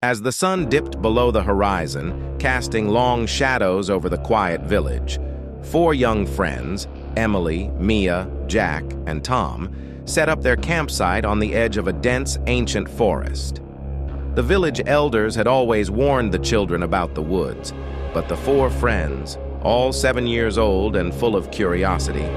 As the sun dipped below the horizon, casting long shadows over the quiet village, four young friends, Emily, Mia, Jack, and Tom, set up their campsite on the edge of a dense, ancient forest. The village elders had always warned the children about the woods, but the four friends, all 7 years old and full of curiosity,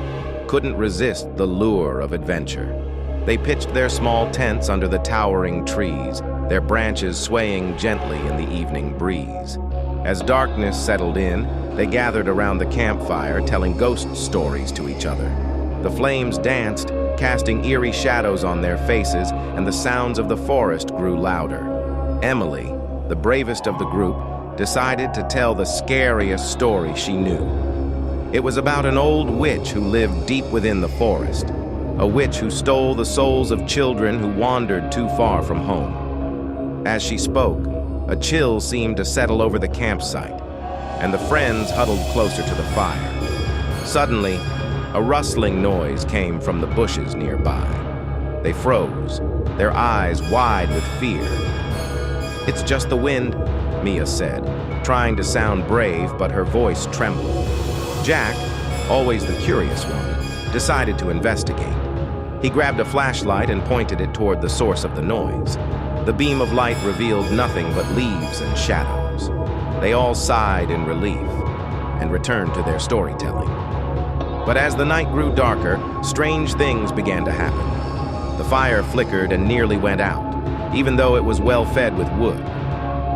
couldn't resist the lure of adventure. They pitched their small tents under the towering trees, their branches swaying gently in the evening breeze. As darkness settled in, they gathered around the campfire, telling ghost stories to each other. The flames danced, casting eerie shadows on their faces, and the sounds of the forest grew louder. Emily, the bravest of the group, decided to tell the scariest story she knew. It was about an old witch who lived deep within the forest, a witch who stole the souls of children who wandered too far from home. As she spoke, a chill seemed to settle over the campsite, and the friends huddled closer to the fire. Suddenly, a rustling noise came from the bushes nearby. They froze, their eyes wide with fear. "It's just the wind," Mia said, trying to sound brave, but her voice trembled. Jack, always the curious one, decided to investigate. He grabbed a flashlight and pointed it toward the source of the noise. The beam of light revealed nothing but leaves and shadows. They all sighed in relief and returned to their storytelling. But as the night grew darker, strange things began to happen. The fire flickered and nearly went out, even though it was well fed with wood.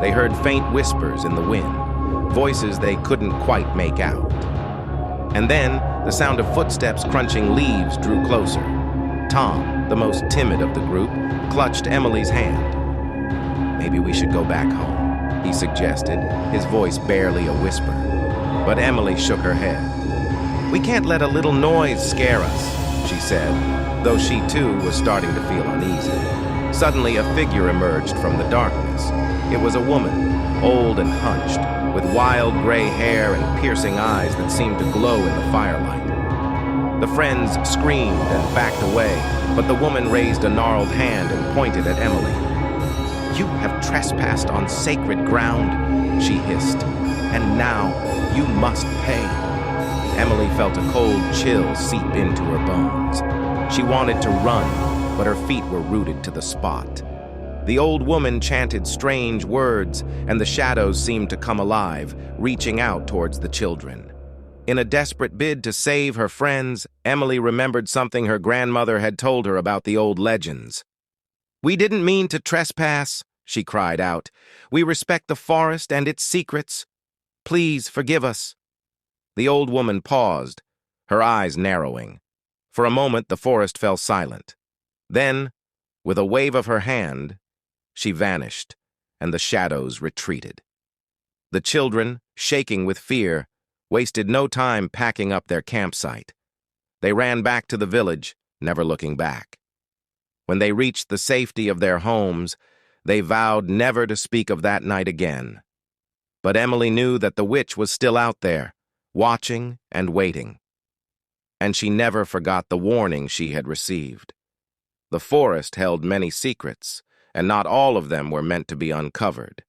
They heard faint whispers in the wind, voices they couldn't quite make out. And then, the sound of footsteps crunching leaves drew closer. Tom, the most timid of the group, clutched Emily's hand. "Maybe we should go back home," he suggested, his voice barely a whisper. But Emily shook her head. "We can't let a little noise scare us," she said, though she too was starting to feel uneasy. Suddenly, a figure emerged from the darkness. It was a woman, old and hunched, with wild gray hair and piercing eyes that seemed to glow in the firelight. The friends screamed and backed away, but the woman raised a gnarled hand and pointed at Emily. "You have trespassed on sacred ground," she hissed, "and now you must pay." Emily felt a cold chill seep into her bones. She wanted to run, but her feet were rooted to the spot. The old woman chanted strange words, and the shadows seemed to come alive, reaching out towards the children. In a desperate bid to save her friends, Emily remembered something her grandmother had told her about the old legends. "We didn't mean to trespass," she cried out. "We respect the forest and its secrets. Please forgive us." The old woman paused, her eyes narrowing. For a moment, the forest fell silent. Then, with a wave of her hand, she vanished, and the shadows retreated. The children, shaking with fear, wasted no time packing up their campsite. They ran back to the village, never looking back. When they reached the safety of their homes, they vowed never to speak of that night again. But Emily knew that the witch was still out there, watching and waiting. And she never forgot the warning she had received. The forest held many secrets, and not all of them were meant to be uncovered.